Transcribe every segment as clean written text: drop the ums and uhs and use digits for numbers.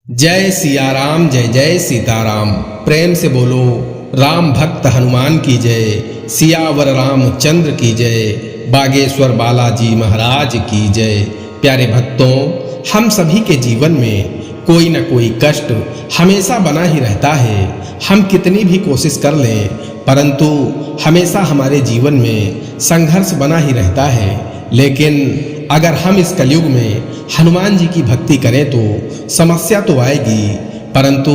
जय सिया राम, जय जय सीताराम। प्रेम से बोलो राम भक्त हनुमान की जय, सियावर रामचंद्र की जय, बागेश्वर बालाजी महाराज की जय। प्यारे भक्तों, हम सभी के जीवन में कोई न कोई कष्ट हमेशा बना ही रहता है। हम कितनी भी कोशिश कर लें, परंतु हमेशा हमारे जीवन में संघर्ष बना ही रहता है। लेकिन अगर हम इस कलयुग में हनुमान जी की भक्ति करें तो समस्या तो आएगी, परंतु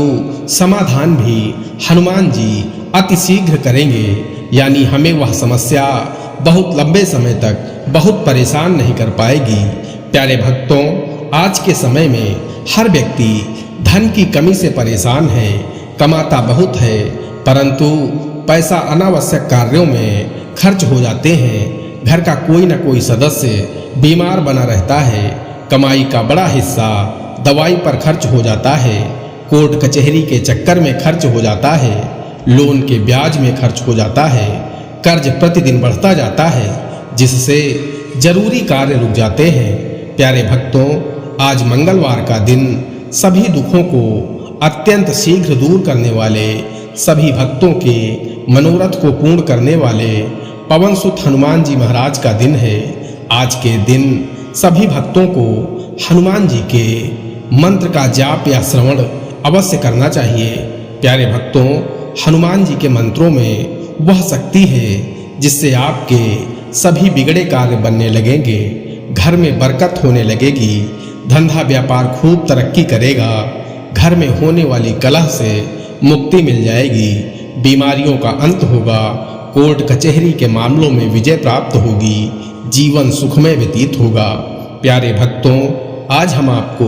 समाधान भी हनुमान जी अति शीघ्र करेंगे। यानी हमें वह समस्या बहुत लंबे समय तक बहुत परेशान नहीं कर पाएगी। प्यारे भक्तों, आज के समय में हर व्यक्ति धन की कमी से परेशान है। कमाता बहुत है, परंतु पैसा अनावश्यक कार्यों में खर्च हो जाते हैं। घर का कोई न कोई सदस्य बीमार बना रहता है। कमाई का बड़ा हिस्सा दवाई पर खर्च हो जाता है। कोर्ट कचहरी के चक्कर में खर्च हो जाता है। लोन के ब्याज में खर्च हो जाता है। कर्ज प्रतिदिन बढ़ता जाता है, जिससे जरूरी कार्य रुक जाते हैं। प्यारे भक्तों, आज मंगलवार का दिन सभी दुखों को अत्यंत शीघ्र दूर करने वाले, सभी भक्तों के मनोरथ को पूर्ण करने वाले पवन सुत हनुमान जी महाराज का दिन है। आज के दिन सभी भक्तों को हनुमान जी के मंत्र का जाप या श्रवण अवश्य करना चाहिए। प्यारे भक्तों, हनुमान जी के मंत्रों में वह शक्ति है जिससे आपके सभी बिगड़े कार्य बनने लगेंगे। घर में बरकत होने लगेगी। धंधा व्यापार खूब तरक्की करेगा। घर में होने वाली कलह से मुक्ति मिल जाएगी। बीमारियों का अंत होगा। कोर्ट कचहरी के मामलों में विजय प्राप्त होगी। जीवन सुखमय व्यतीत होगा। प्यारे भक्तों, आज हम आपको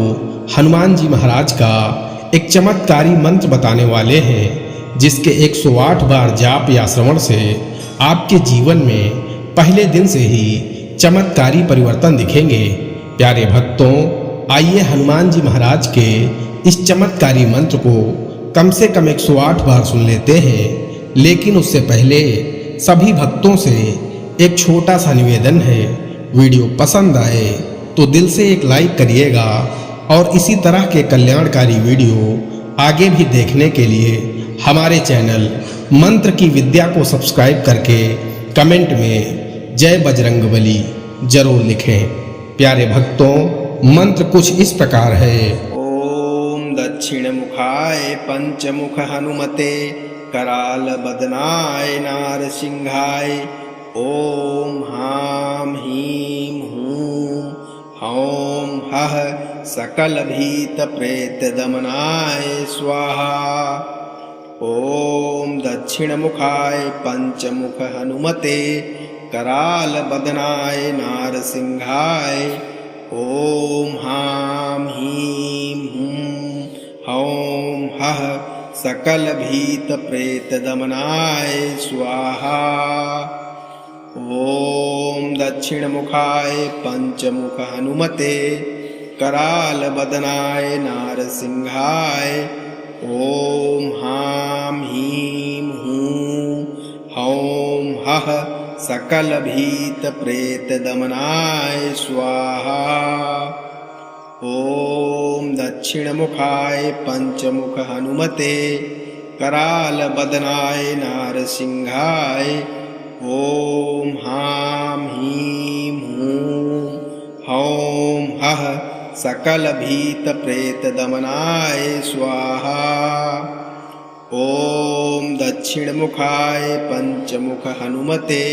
हनुमान जी महाराज का एक चमत्कारी मंत्र बताने वाले हैं, जिसके 108 बार जाप या श्रवण से आपके जीवन में पहले दिन से ही चमत्कारी परिवर्तन दिखेंगे। प्यारे भक्तों, आइए हनुमान जी महाराज के इस चमत्कारी मंत्र को कम से कम 108 बार सुन लेते हैं। लेकिन उससे पहले सभी भक्तों से एक छोटा सा निवेदन है। वीडियो पसंद आए तो दिल से एक लाइक करिएगा, और इसी तरह के कल्याणकारी वीडियो आगे भी देखने के लिए हमारे चैनल मंत्र की विद्या को सब्सक्राइब करके कमेंट में जय बजरंगबली जरूर लिखें। प्यारे भक्तों, मंत्र कुछ इस प्रकार है। ओम दक्षिण मुखाय पंचमुख हनुमते कराल बदनाय नारसिंहाय। ओम हाम हीम हूं हौम हः सकल भीत प्रेत दमनाय स्वाहा। ओम दक्षिण मुखाय पंचमुख हनुमते कराल बदनाय नारसिंहाय। ओम हाम हीम हूं हौम हः सकल भीत प्रेत दमनाय स्वाहा। ओम दक्षिण मुखाय पंचमुख हनुमते कराल बदनाय नारसिंहाय। ओम हाम हीम हूं हौम हः सकल भीत प्रेत दमनाय स्वाहा। ओम दक्षिण मुखाय पंचमुख हनुमते कराल बदनाय नारसिंहाय। ओम हाम हीम हूं हौम हः सकल भीत प्रेत दमनाय स्वाहा। ओम दक्षिण मुखाय पंचमुख हनुमते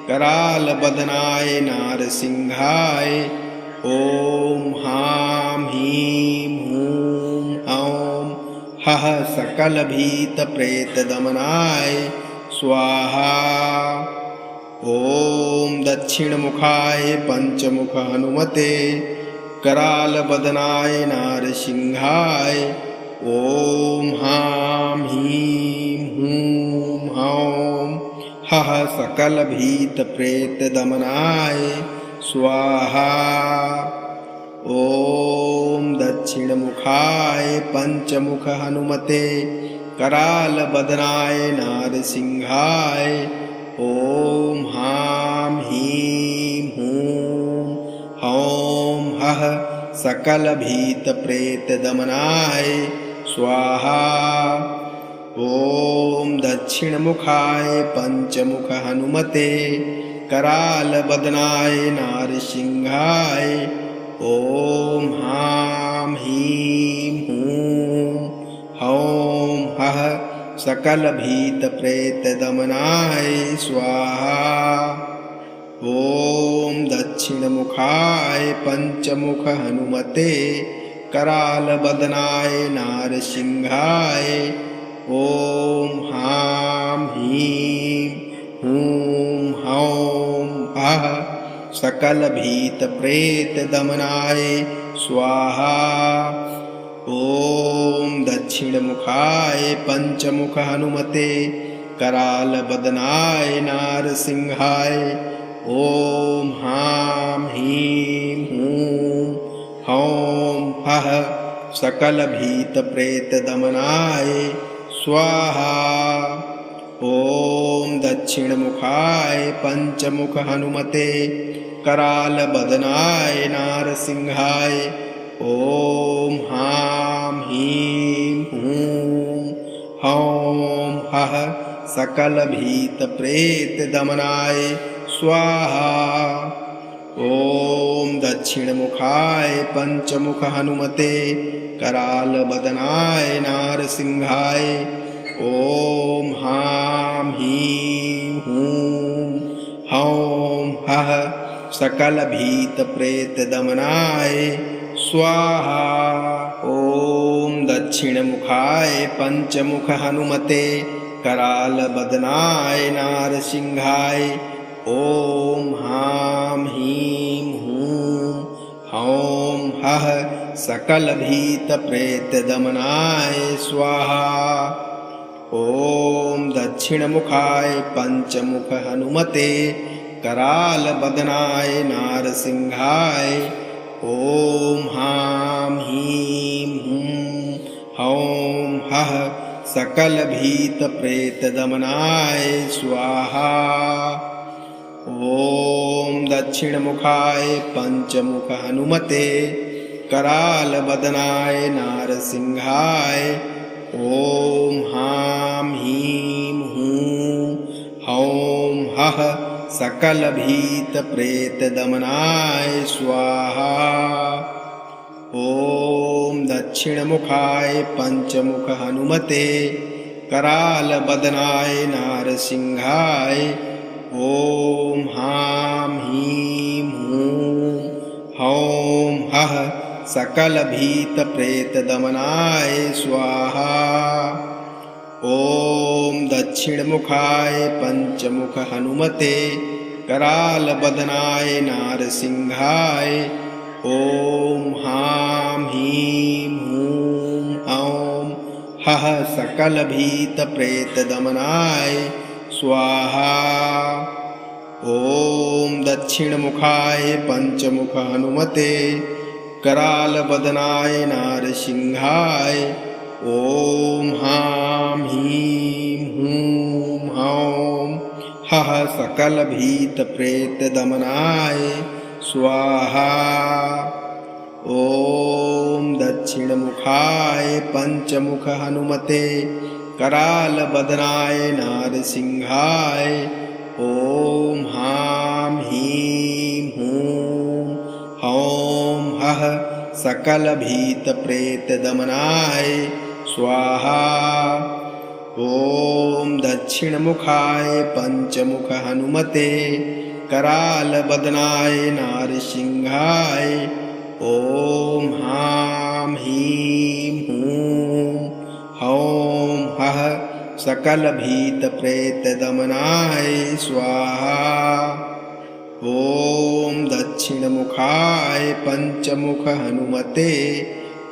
कराल बदनाय नारसिंहाय। ओम हाम हीम हूं हौम हः सकल भीत प्रेत दमनाय स्वाहा। ओम दक्षिण मुखाय पंचमुख हनुमते कराल बदनाय नारसिंहाय। ओम हाम हीम हूं हौम हः सकल भीत प्रेत दमनाय स्वाहा। ओम दक्षिण मुखाय पंचमुख हनुमते कराल बदनाय नारसिंहाय। ओम हाम हीम हूं हौम हः सकल भीत प्रेत दमनाय स्वाहा। ओम दक्षिणमुखाय पंचमुख हनुमते कराल बदनाय नारसिंहाय। ओम हां ह्रीं हूं हौं हः सकल भीत प्रेत दमनाय स्वाहा। ओम दक्षिणमुखाय पंचमुख हनुमते कराल बदनाय नारसिंहाय। ओम हां ह्रीं हूं हौं हः सकल भीत प्रेत दमनाय स्वाहा। ओम दक्षिणमुखाय पंचमुख हनुमते कराल बदनाय नारसिंहाय। ओम हां ह्रीं हूं हौं हः सकल भीत प्रेत दमनाय स्वाहा। ओम दक्षिणमुखाय पंचमुख हनुमते कराल बदनाय नारसिंहाय। ओम हां ह्रीं हूं हौं हः सकल भीत प्रेत दमनाय स्वाहा। ओम दक्षिणमुखाय पंचमुख हनुमते कराल बदनाय नारसिंहाय। ओम हां ह्रीं हूं हौं हः सकल भीत प्रेत दमनाय स्वाहा। ओम दक्षिणमुखाय पंचमुख हनुमते कराल बदनाय नारसिंहाय। ओम हां ह्रीं हूं हौं हः सकल भीत प्रेत दमनाय स्वाहा। ओम दक्षिणमुखाय पंचमुख हनुमते कराल बदनाय नारसिंहाय। ओम हां ह्रीं हूं हौं हः सकल भीत प्रेत दमनाय स्वाहा। ओम दक्षिणमुखाय पंचमुख हनुमते कराल बदनाय नारसिंहाय। ओम हां ह्रीं हूं हौं हः सकल भीत प्रेत दमनाय स्वाहा। ओम दक्षिणमुखाय पंचमुख हनुमते कराल बदनाय नारसिंहाय। ओम हां ह्रीं हूं हौं हः सकल भीत प्रेत दमनाय स्वाहा। ओम दक्षिणमुखाय पंचमुख हनुमते कराल बदनाय नारसिंहाय। ओम हां ह्रीं हूं हौं हः सकल भीत प्रेत दमनाय स्वाहा। ओम दक्षिणमुखाय पंचमुख हनुमते कराल बदनाय नारसिंहाय। ओम हां ह्रीं हूं हौं हः सकल भीत प्रेत दमनाय स्वाहा। ओम दक्षिणमुखाय पंचमुख हनुमते कराल बदनाय नारसिंहाय। ओम हां ह्रीं हूं हौं हः सकल भीत प्रेत दमनाय स्वाहा। ओम दक्षिणमुखाय पंचमुख हनुमते कराल बदनाय नारसिंहाय। ओम हां ह्रीं हूं हौं हः सकल भीत प्रेत दमनाय स्वाहा। ओम दक्षिणमुखाय पंचमुख हनुमते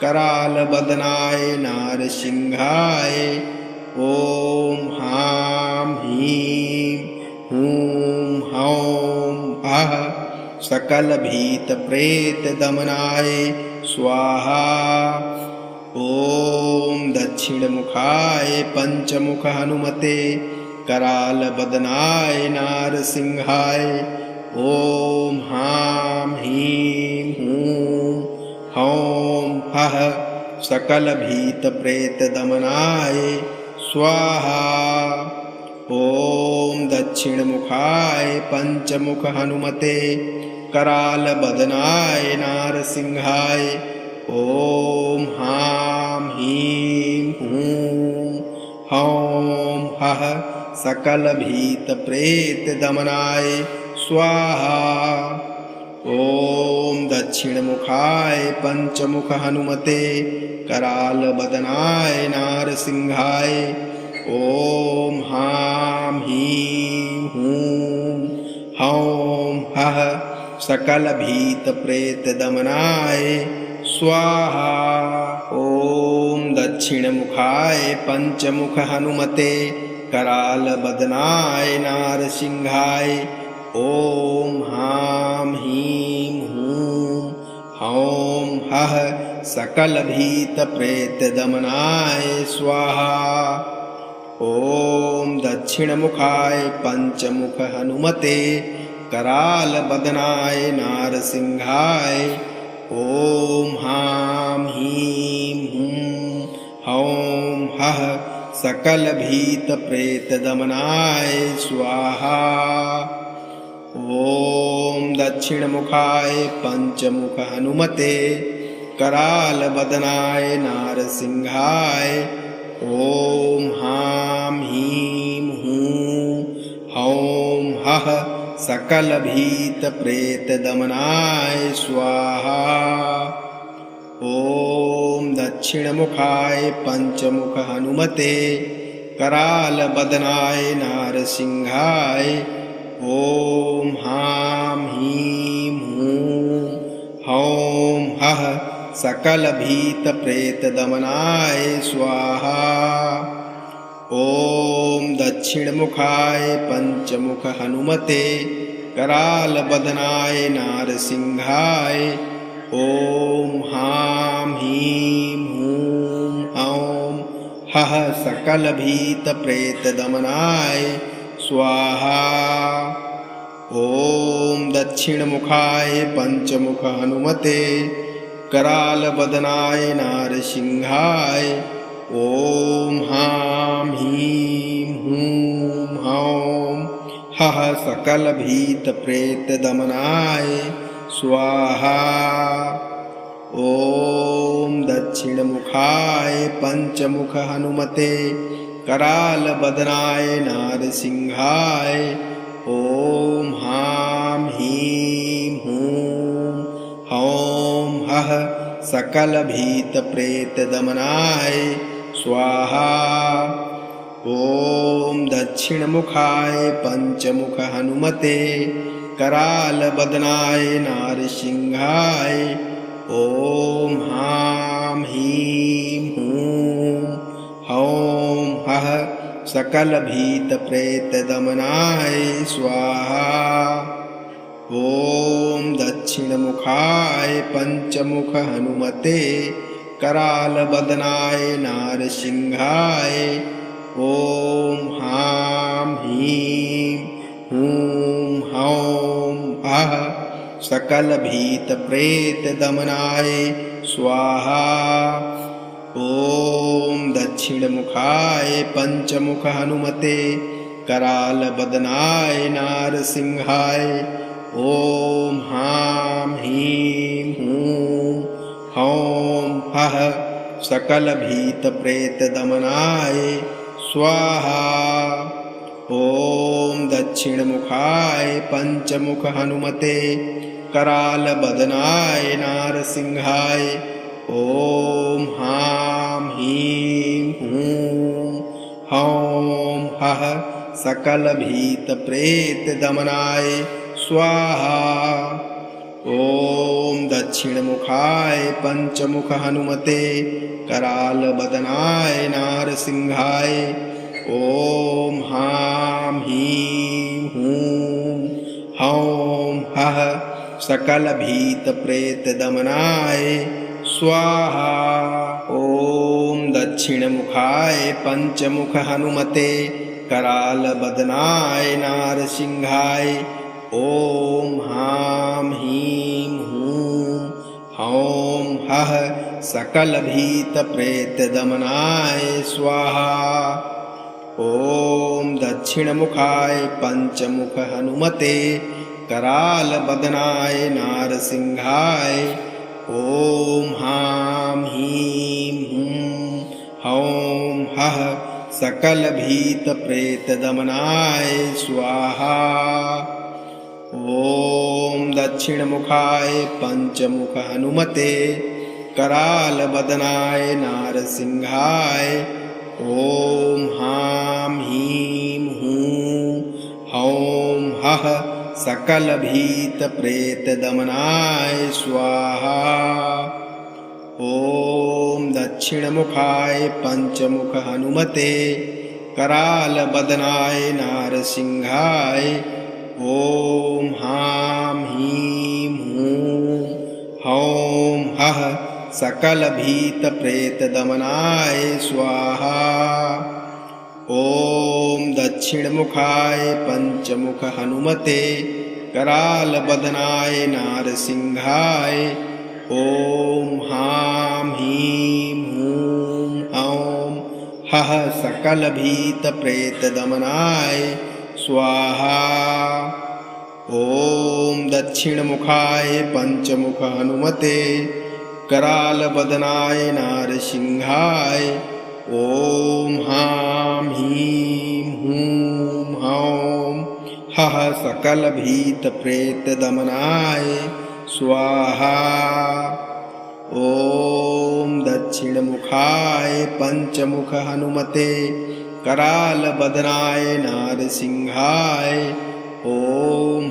कराल बदनाय नारसिंहाय। ओम हां ह्रीं हूं हौं हः सकल भीत प्रेत दमनाय स्वाहा। ओम दक्षिणमुखाय पंचमुख हनुमते कराल बदनाय नारसिंहाय। ओम हां ह्रीं हूं हौं हः सकलभीतप्रेतदमनाय स्वाहा। ॐ दक्षिणमुखाय पञ्चमुख हनुमते करालबदनाय नारसिंहाय ॐ हां हीं हूं हौं हः सकलभीतप्रेतदमनाय स्वाहा। ॐ दक्षिणमुखाय पञ्चमुख हनुमते करालबदनाय नारसिंहाय ॐ हां हीं हूं हौं हः सकलभीतप्रेतदमनाय स्वाहा। ॐ दक्षिणमुखाय पञ्चमुख हनुमते करालबदनाय नारसिंहाय ॐ हां हीं हूं हौं हः सकलभीतप्रेतदमनाय स्वाहा। ॐ दक्षिणमुखाय पञ्चमुख हनुमते करालबदनाय नारसिंहाय ॐ हां हीं हूं हौं हः सकलभीतप्रेतदमनाय स्वाहा। ॐ दक्षिणमुखाय पञ्चमुख हनुमते करालबदनाय नारसिंहाय ॐ हां हीं हूं हौं हः सकलभीतप्रेतदमनाय स्वाहा। ॐ दक्षिणमुखाय पञ्चमुख हनुमते करालबदनाय नारसिंहाय ॐ हां हीं हूं हौं हः सकलभीतप्रेतदमनाय स्वाहा। ॐ दक्षिणमुखाय पञ्चमुख हनुमते करालबदनाय नारसिंहाय ॐ हां हीं हूं हौं हः सकलभीतप्रेतदमनाय स्वाहा। ॐ दक्षिणमुखाय पञ्चमुख हनुमते करालबदनाय नारसिंहाय ॐ हां हीं हूं हौं हः सकलभीतप्रेतदमनाय स्वाहा। ॐ दक्षिणमुखाय पञ्चमुख हनुमते करालबदनाय नारसिंहाय ॐ हां हीं हूं हौं हः सकलभीतप्रेतदमनाय स्वाहा। ॐ दक्षिणमुखाय पञ्चमुख हनुमते करालबदनाय नारसिंहाय ॐ हां हीं हूं हौं हः सकलभीतप्रेतदमनाय स्वाहा। ॐ दक्षिणमुखाय पञ्चमुख हनुमते करालबदनाय नारसिंहाय ॐ हां हीं हूं हौं हः सकलभीतप्रेतदमनाय स्वाहा। ॐ दक्षिणमुखाय पञ्चमुख हनुमते करालबदनाय नारसिंहाय ॐ हां हीं हूं हौं हः सकलभीतप्रेतदमनाय स्वाहा। ॐ दक्षिणमुखाय पञ्चमुख हनुमते करालबदनाय नारसिंहाय ॐ हां हीं हूं हौं हः सकलभीतप्रेतदमनाय स्वाहा। ॐ दक्षिणमुखाय पञ्चमुख हनुमते करालबदनाय नारसिंहाय ॐ हां हीं हूं हौं हः सकलभीतप्रेतदमनाय स्वाहा। ॐ दक्षिणमुखाय पञ्चमुख हनुमते करालबदनाय नारसिंहाय ॐ हां हीं हूं हौं हः सकलभीतप्रेतदमनाय स्वाहा। ॐ दक्षिणमुखाय पंचमुख हनुमते करालबदनाय नारसिंहाय। ॐ हां हीं हूं हौं हः सकलभीतप्रेतदमनाय स्वाहा। ॐ दक्षिणमुखाय पंचमुख हनुमते करालबदनाय नारसिंहाय। ॐ हां हीं हूं हौं हः सकलभीतप्रेतदमनाय स्वाहा। ॐ दक्षिणमुखाय पंचमुख हनुमते करालबदनाय नारसिंहाय। ॐ हां हीं हूं हौं हः सकलभीतप्रेतदमनाय स्वाहा। ॐ दक्षिणमुखाय पंचमुख हनुमते करालबदनाय नारसिंहाय। ॐ हां हीं हूं हौं हः सकलभीतप्रेतदमनाय स्वाहा। ॐ दक्षिणमुखाय पंचमुख हनुमते करालबदनाय नारसिंहाय। ॐ हां हीं हूं हौं हः सकलभीतप्रेतदमनाय स्वाहा। ॐ दक्षिणमुखाय पंचमुख हनुमते करालबदनाय नारसिंहाय। ॐ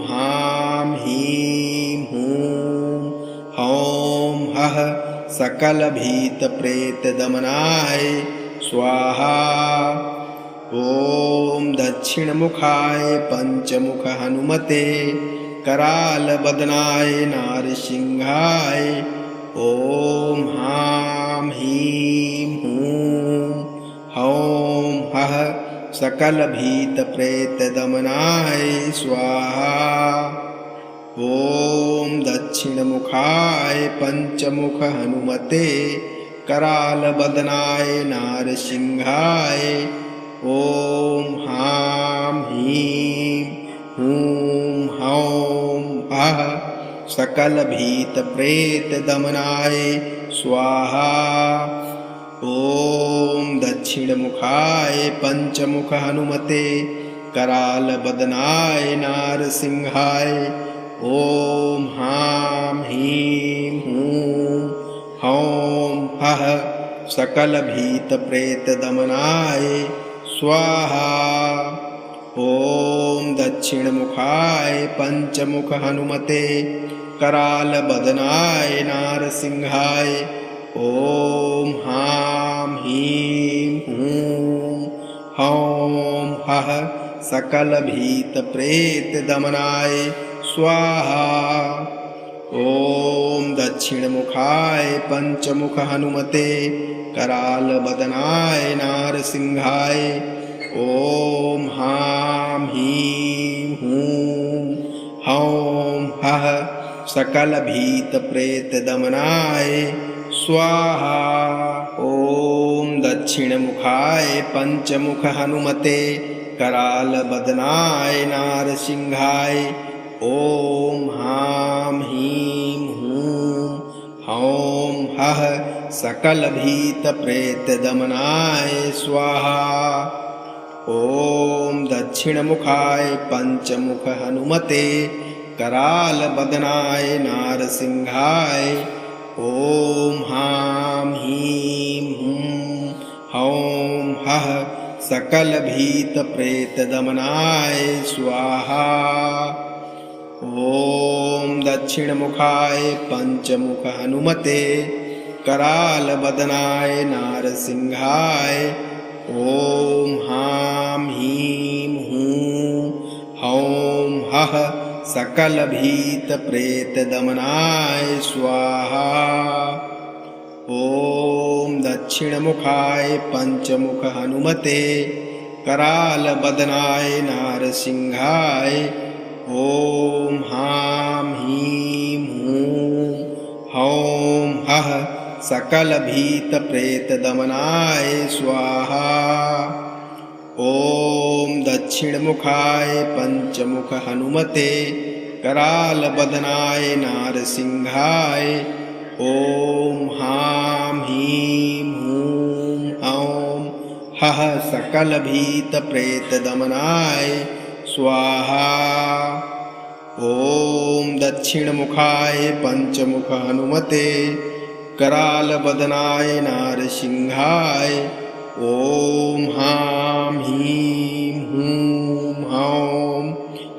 हां हीं हूं हौं हः सकलभीतप्रेतदमनाय स्वाहा। ॐ दक्षिणमुखाय पंचमुख हनुमते करालबदनाय नारसिंहाय। ॐ हां हीं हूं हौं हः सकलभीतप्रेतदमनाय स्वाहा। ॐ दक्षिणमुखाय पंचमुख हनुमते करालबदनाय नारसिंहाय। ॐ हां हीं हूं हौं हः सकलभीतप्रेतदमनाय स्वाहा। ॐ दक्षिणमुखाय पंचमुख हनुमते करालबदनाय नारसिंहाय। ॐ हां हीं हूं हौं हः सकलभीतप्रेतदमनाय स्वाहा। ॐ दक्षिणमुखाय पंचमुख हनुमते करालबदनाय नारसिंहाय। ॐ हां हीं हूं हौं हः सकलभीतप्रेतदमनाय स्वाहा। ॐ दक्षिणमुखाय पंचमुख हनुमते करालबदनाय नारसिंहाय। ॐ हां हीं हूं हौं हः सकलभीतप्रेतदमनाय स्वाहा। ॐ दक्षिणमुखाय पंचमुख हनुमते करालबदनाय नारसिंहाय। ॐ हां हीं हूं हौं हः सकलभीतप्रेतदमनाय स्वाहा। ॐ दक्षिणमुखाय पंचमुख हनुमते करालबदनाय नारसिंहाय। ॐ हां हीं हूं हौं हः सकलभीतप्रेतदमनाय स्वाहा। ॐ दक्षिणमुखाय पंचमुख हनुमते करालबदनाय नारसिंहाय। ॐ हां हीं हूं हौं हः सकलभीतप्रेतदमनाय स्वाहा। ॐ दक्षिणमुखाय पंचमुख हनुमते करालबदनाय नारसिंहाय। ॐ हां हीं हूं हौं हः सकलभीतप्रेतदमनाय स्वाहा। ॐ दक्षिणमुखाय पंचमुख हनुमते करालबदनाय नारसिंहाय ॐ हाँ ह्रीं हूं हौं हः सकलभीतप्रेतदमनाय स्वाहा। ॐ दक्षिणमुखाय पंचमुख हनुमते करालबदनाय नारसिंहाय ॐ हाँ ह्रीं हूं हौं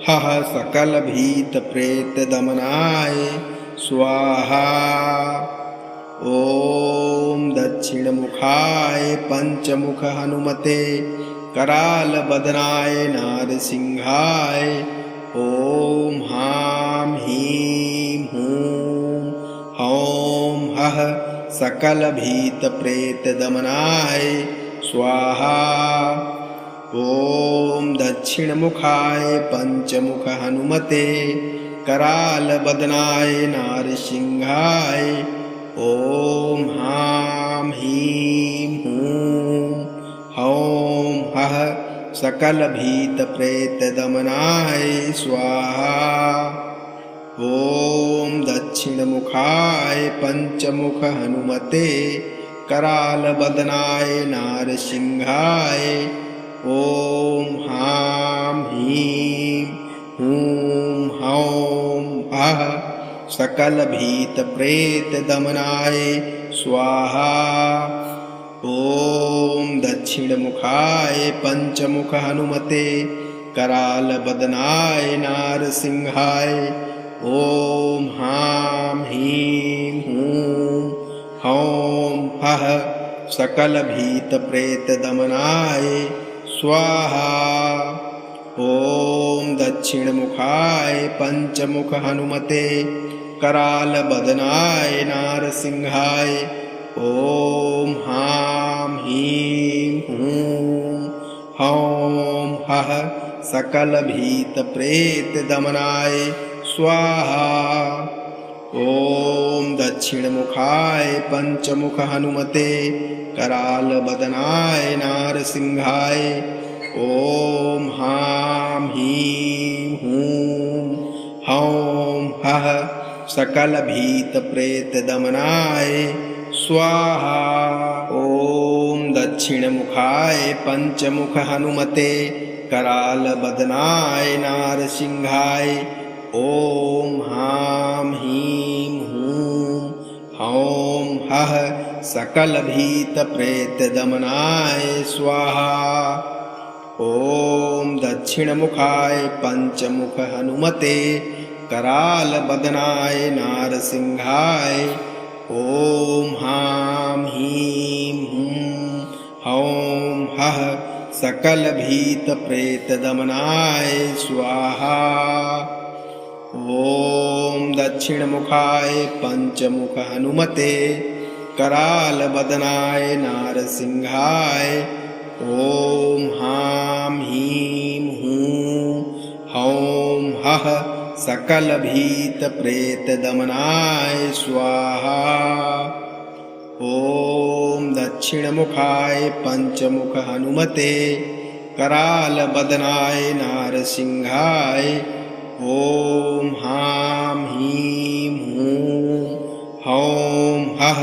हः सकलभीतप्रेतदमनाय स्वाहा। ॐ दक्षिणमुखाय पंचमुख हनुमते करालबदनाय नारसिंहाय ॐ हाँ ह्रीं हूं हौं हः सकलभीतप्रेतदमनाय स्वाहा। ॐ दक्षिणमुखाय पंचमुख हनुमते करालबदनाय नारसिंहाय ॐ हाँ ह्रीं हूं हौं हः सकलभीतप्रेतदमनाय स्वाहा। ॐ दक्षिणमुखाय पंचमुख हनुमते करालबदनाय नारसिंहाय ॐ हाँ ह्रीं हूं हौं हः सकलभीतप्रेतदमनाय स्वाहा। ॐ दक्षिणमुखाय पंचमुख हनुमते करालबदनाय नारसिंहाय ॐ हाँ ह्रीं हूं हौं हः सकलभीतप्रेतदमनाय स्वाहा। ॐ दक्षिणमुखाय पंचमुख हनुमते करालबदनाय नारसिंहाय ॐ हाँ ह्रीं हूं हौं हः सकलभीतप्रेतदमनाय स्वाहा। ॐ दक्षिणमुखाय पंचमुख हनुमते करालबदनाय नारसिंहाय ॐ हाँ ह्रीं हूं हौं हः सकलभीतप्रेतदमनाय स्वाहा। ॐ दक्षिणमुखाय पंचमुख हनुमते करालबदनाय नारसिंहाय ॐ हाँ ह्रीं हूं हौं हः सकलभीतप्रेतदमनाय स्वाहा। ॐ दक्षिणमुखाय पंचमुख हनुमते करालबदनाय नारसिंहाय ॐ हाँ ह्रीं हूं हौं हः सकलभीतप्रेतदमनाय स्वाहा। ॐ दक्षिणमुखाय पंचमुख हनुमते करालबदनाय नारसिंहाय ॐ हाँ ह्रीं हूं हौं हः सकलभीतप्रेतदमनाय स्वाहा। ॐ दक्षिणमुखाय पंचमुख हनुमते करालबदनाय नारसिंहाय ॐ हाँ ह्रीं हूं हौं हः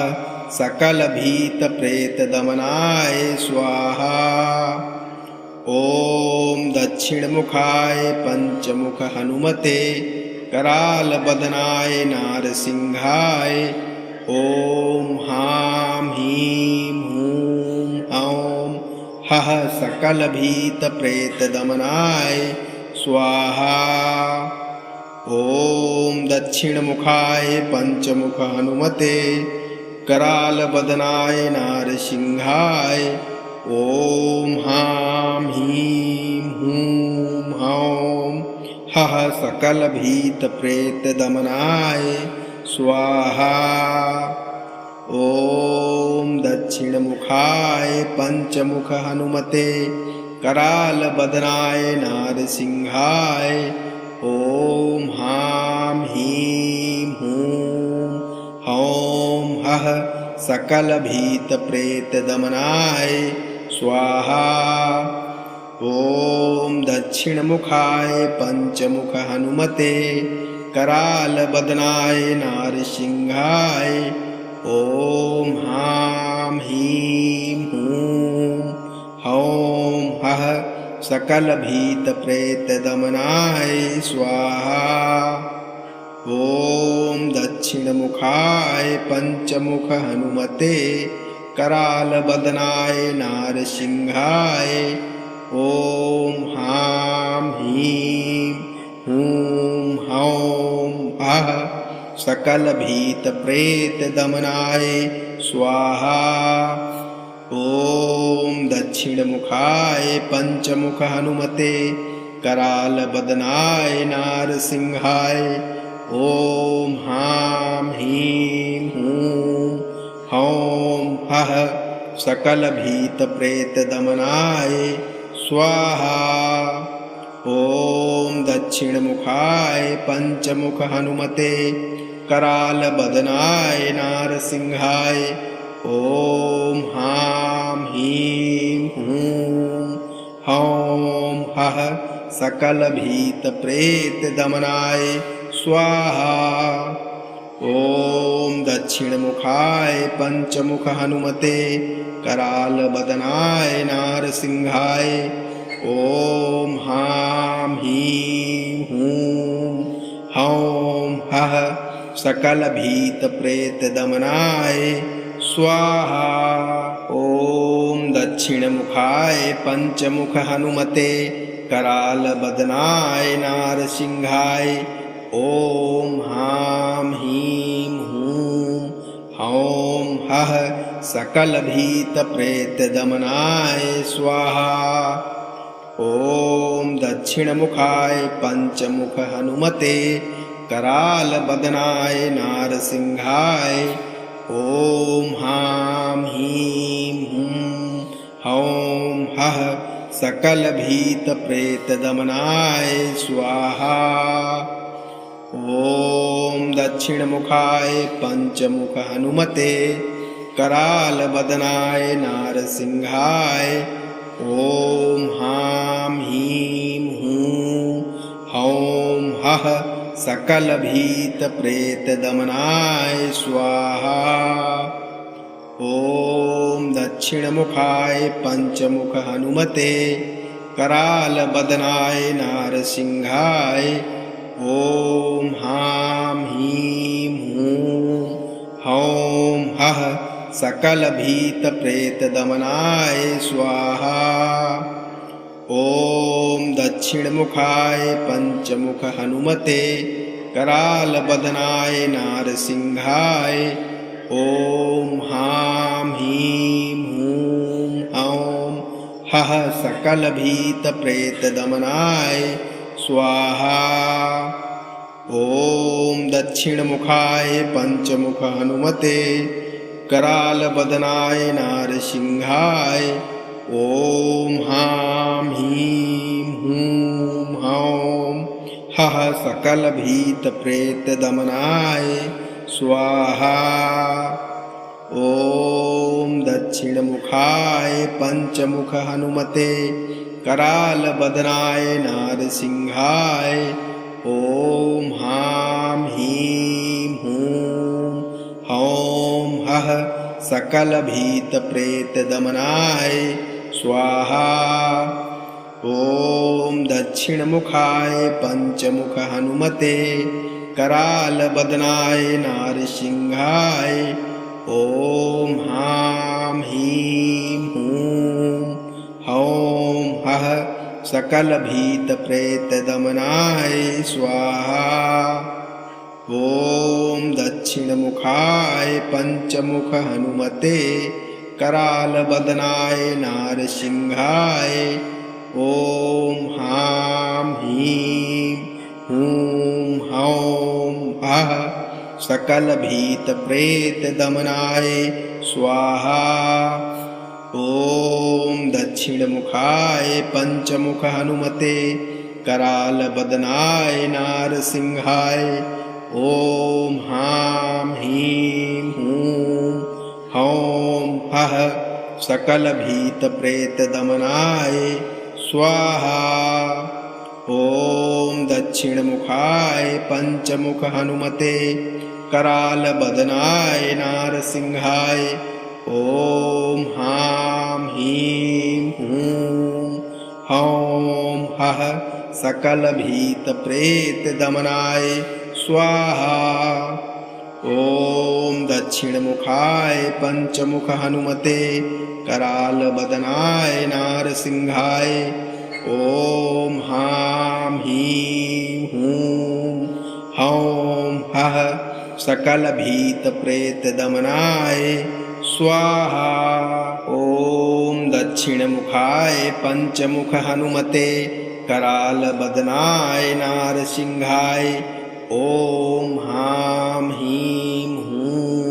सकलभीतप्रेतदमनाय स्वाहा। ॐ दक्षिणमुखाय पंचमुख हनुमते करालबदनाय नारसिंहाय ॐ हाँ ह्रीं हूं हौं हः सकलभीतप्रेतदमनाय स्वाहा। ॐ दक्षिणमुखाय पंचमुख हनुमते करालबदनाय नारसिंहाय ॐ हाँ ह्रीं हूं हौं हः सकलभीतप्रेतदमनाय स्वाहा। ॐ दक्षिणमुखाय पंचमुख हनुमते करालबदनाय नारसिंहाय ॐ हाँ ह्रीं हूं हौं हः सकलभीतप्रेतदमनाय स्वाहा। ॐ दक्षिणमुखाय पंचमुख हनुमते करालबदनाय नारसिंहाय ॐ ह्रां ह्रीं ह्रूं हौं हः सकलभीतप्रेतदमनाय स्वाहा। ॐ दक्षिणमुखाय पंचमुख हनुमते करालबदनाय नारसिंहाय ॐ ह्रां ह्रीं ह्रूं हौं हः सकलभीतप्रेतदमनाय स्वाहा। ॐ दक्षिणमुखाय पंचमुख हनुमते करालबदनाय नारसिंहाय ॐ ह्रां ह्रीं ह्रूं हौं हः सकलभीतप्रेतदमनाय स्वाहा। ॐ दक्षिणमुखाय पंचमुख हनुमते करालबदनाय नारसिंहाय ॐ ह्रां ह्रीं ह्रूं हौं हः सकलभीतप्रेतदमनाय स्वाहा। ॐ दक्षिणमुखाय पंचमुख हनुमते करालबदनाय नारसिंहाय ॐ ह्रां ह्रीं ह्रूं हौं हः सकलभीतप्रेतदमनाय स्वाहा। ॐ दक्षिणमुखाय पंचमुख हनुमते करालबदनाय नारसिंहाय ॐ ह्रां ह्रीं ह्रूं हौं हः सकलभीतप्रेतदमनाय स्वाहा। ॐ दक्षिणमुखाय पंचमुख हनुमते करालबदनाय नारसिंहाय ॐ ह्रां ह्रीं ह्रूं हौं हः सकलभीतप्रेतदमनाय स्वाहा। ॐ दक्षिणमुखाय पंचमुख हनुमते करालबदनाय नारसिंहाय ॐ ह्रां ह्रीं ह्रूं हौं हः सकलभीतप्रेतदमनाय स्वाहा। ॐ दक्षिणमुखाय पंचमुख हनुमते करालबदनाय नारसिंहाय ॐ ह्रां ह्रीं ह्रूं हौं हः सकलभीतप्रेतदमनाय स्वाहा। ॐ दक्षिणमुखाय पंचमुख हनुमते करालबदनाय नारसिंहाय ॐ ह्रां ह्रीं ह्रूं हौं हः सकलभीतप्रेतदमनाय स्वाहा। ॐ दक्षिणमुखाय पंचमुख हनुमते करालबदनाय नारसिंहाय ॐ ह्रां ह्रीं ह्रूं हौं हः सकलभीतप्रेतदमनाय स्वाहा। ॐ दक्षिणमुखाय पंचमुख हनुमते करालबदनाय नारसिंहाय ॐ ह्रां ह्रीं ह्रूं हौं हः सकलभीतप्रेतदमनाय स्वाहा। ॐ दक्षिणमुखाय पंचमुख हनुमते करालबदनाय नारसिंहाय ॐ ह्रां ह्रीं ह्रूं हौं हः सकलभीतप्रेतदमनाय स्वाहा। ॐ दक्षिणमुखाय पंचमुख हनुमते करालबदनाय नारसिंहाय ॐ ह्रां ह्रीं ह्रूं हौं हः सकलभीतप्रेतदमनाय स्वाहा। ॐ दक्षिणमुखाय पंचमुख हनुमते करालबदनाय नारसिंहाय ॐ ह्रां ह्रीं ह्रूं हौं हः सकलभीतप्रेतदमनाय स्वाहा। ॐ दक्षिणमुखाय पञ्चमुख हनुमते करालबदनाय नारसिंहाय ॐ हां हीं हूं हौं हः सकलभीतप्रेतदमनाय स्वाहा। ॐ दक्षिणमुखाय पञ्चमुख हनुमते करालबदनाय नारसिंहाय ॐ हां हीं हूं हौं हः सकलभीतप्रेतदमनाय स्वाहा। ॐ दक्षिणमुखाय पञ्चमुख हनुमते करालबदनाय नारसिंहाय ॐ हां हीं हूं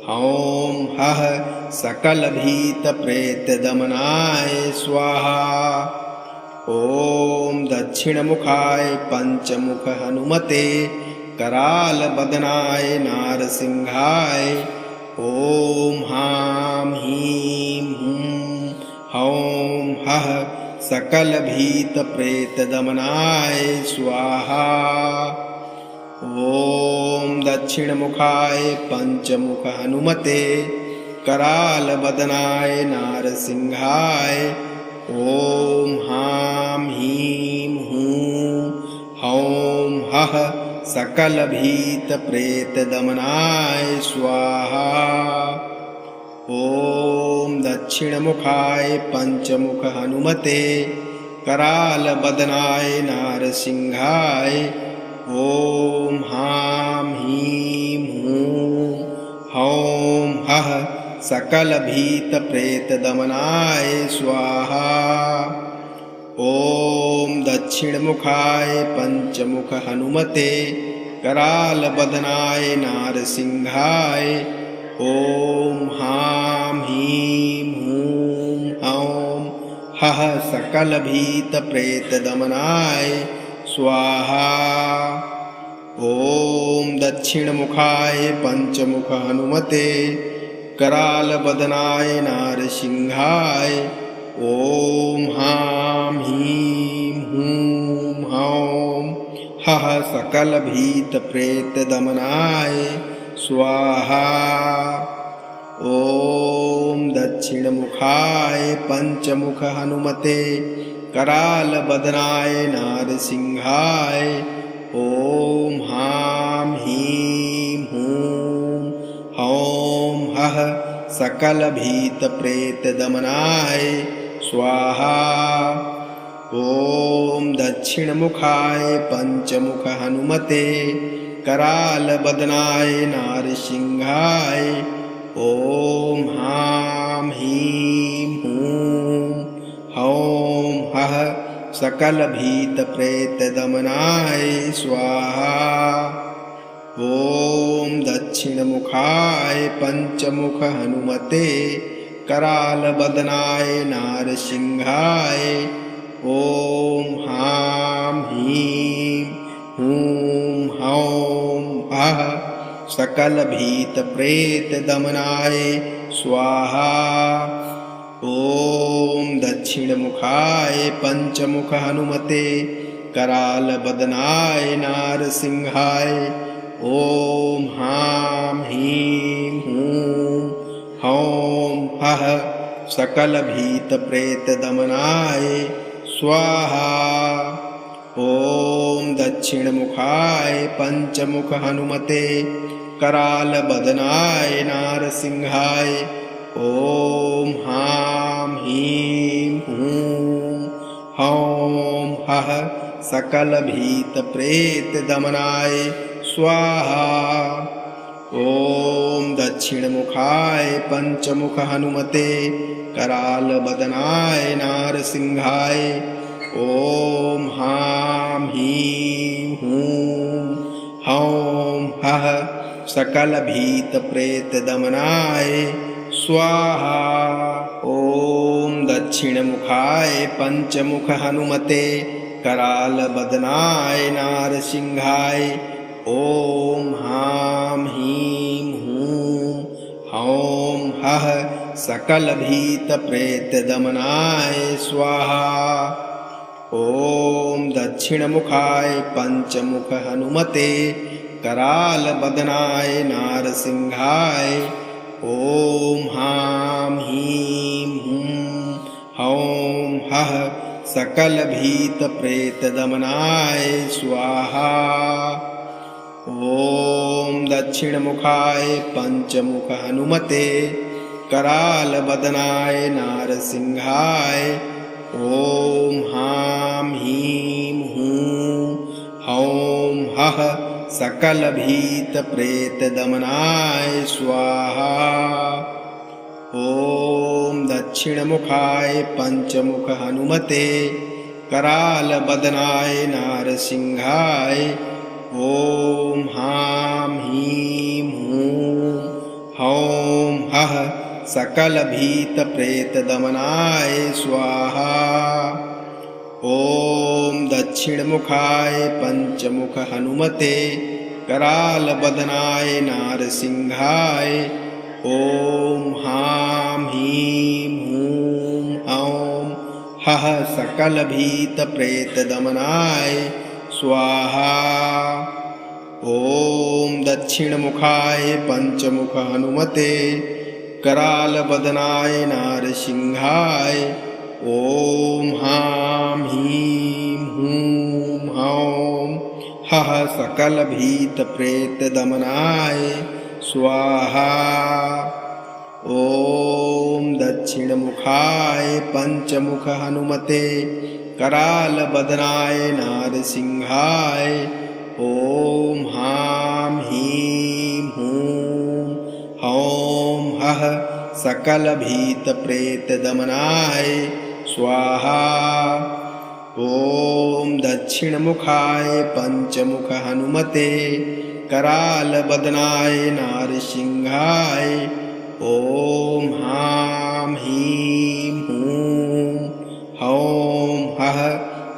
हौं हः सकलभीतप्रेतदमनाय स्वाहा। ॐ दक्षिणमुखाय पञ्चमुख हनुमते करालबदनाय नारसिंहाय ॐ हां हीं हूं हौं हः सकलभीतप्रेतदमनाय स्वाहा। ॐ दक्षिणमुखाय पञ्चमुख हनुमते करालबदनाय नारसिंहाय ॐ हां हीं हूं हौं हः सकलभीतप्रेतदमनाय स्वाहा। ॐ दक्षिणमुखाय पञ्चमुख हनुमते करालबदनाय नारसिंहाय ॐ हां हीं हूं हौं हः सकलभीतप्रेतदमनाय स्वाहा। ॐ दक्षिणमुखाय पञ्चमुख हनुमते करालबदनाय नारसिंहाय ॐ हां हीं हूं हौं हः सकलभीतप्रेतदमनाय स्वाहा। ॐ दक्षिणमुखाय पञ्चमुख हनुमते करालबदनाय नारसिंहाय ॐ हां हीं हूं हौं हः सकलभीतप्रेतदमनाय स्वाहा। ॐ दक्षिणमुखाय पञ्चमुख हनुमते करालबदनाय नारसिंहाय ॐ हां हीं हूं हौं हः सकलभीतप्रेतदमनाय स्वाहा। ॐ दक्षिणमुखाय पञ्चमुख हनुमते करालबदनाय नारसिंहाय ॐ हां हीं हूं हौं हः सकलभीतप्रेतदमनाय स्वाहा। ॐ दक्षिणमुखाय पञ्चमुख हनुमते करालबदनाय नारसिंहाय ॐ हां हीं हूं हौं हः सकलभीतप्रेतदमनाय स्वाहा। ॐ दक्षिणमुखाय पञ्चमुख हनुमते करालबदनाय नारसिंहाय ॐ हां हीं हूं हौं हः सकलभीतप्रेतदमनाय स्वाहा। ॐ दक्षिणमुखाय पञ्चमुख हनुमते करालबदनाय नारसिंहाय ॐ हां हीं हूं हौं हः सकलभीतप्रेतदमनाय स्वाहा। ॐ दक्षिणमुखाय पञ्चमुख हनुमते करालबदनाय नारसिंहाय ॐ हां हीं हूं हौं हः सकलभीतप्रेतदमनाय स्वाहा। ॐ दक्षिणमुखाय पञ्चमुख हनुमते करालबदनाय नारसिंहाय ॐ हां हीं हूं हौं हः सकलभीतप्रेतदमनाय स्वाहा। ॐ दक्षिणमुखाय पञ्चमुख हनुमते करालबदनाय नारसिंहाय ॐ हां ह्रीं हुं हौं हः सकलभीतप्रेतदमनाय स्वाहा। ॐ दक्षिणमुखाय पञ्चमुख हनुमते करालबदनाय नारसिंहाय ॐ हां ह्रीं हुं हौं हः सकलभीतप्रेतदमनाय स्वाहा। ॐ दक्षिणमुखाय पञ्चमुख हनुमते करालबदनाय नारसिंहाय ॐ हां ह्रीं हुं हौं हः सकलभीतप्रेतदमनाय स्वाहा। ॐ दक्षिणमुखाय पञ्चमुख हनुमते करालबदनाय नारसिंहाय ॐ हां ह्रीं हुं हौं हः सकलभीतप्रेतदमनाय स्वाहा। ॐ दक्षिणमुखाय पञ्चमुख हनुमते करालबदनाय नारसिंहाय ॐ हां ह्रीं हुं हौं हः सकलभीतप्रेतदमनाय स्वाहा। ॐ दक्षिणमुखाय पञ्चमुख हनुमते करालबदनाय नारसिंहाय ॐ हां ह्रीं हुं हौं हः सकलभीतप्रेतदमनाय स्वाहा। ॐ दक्षिणमुखाय पञ्चमुख हनुमते करालबदनाय नारसिंहाय ॐ हां ह्रीं हुं हौं हः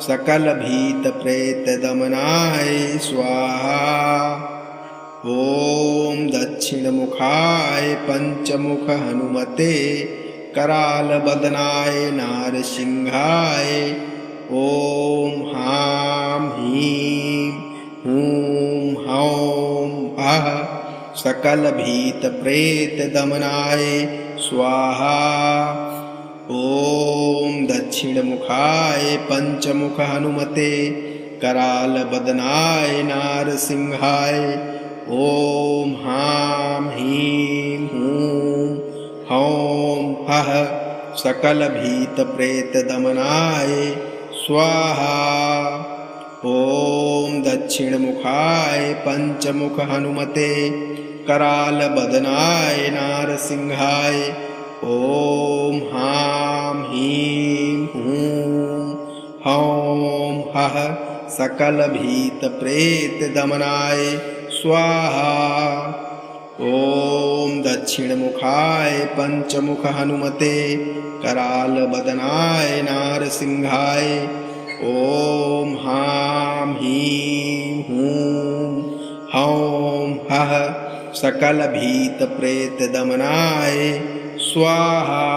सकलभीतप्रेतदमनाय स्वाहा। ॐ दक्षिणमुखाय पञ्चमुख हनुमते करालबदनाय नारसिंहाय ॐ हां ह्रीं हुं हौं हः सकलभीतप्रेतदमनाय स्वाहा। ॐ दक्षिणमुखाय पञ्चमुख हनुमते करालबदनाय नारसिंहाय ॐ हां ह्रीं हुं हौं हः सकलभीतप्रेतदमनाय स्वाहा। ॐ दक्षिणमुखाय पञ्चमुख हनुमते करालबदनाय नारसिंहाय ॐ हां ह्रीं हुं हौं हः सकलभीतप्रेतदमनाय स्वाहा। ॐ दक्षिणमुखाय पञ्चमुख हनुमते करालबदनाय नारसिंहाय ॐ हां ह्रीं हुं हौं हः सकलभीतप्रेतदमनाय स्वाहा।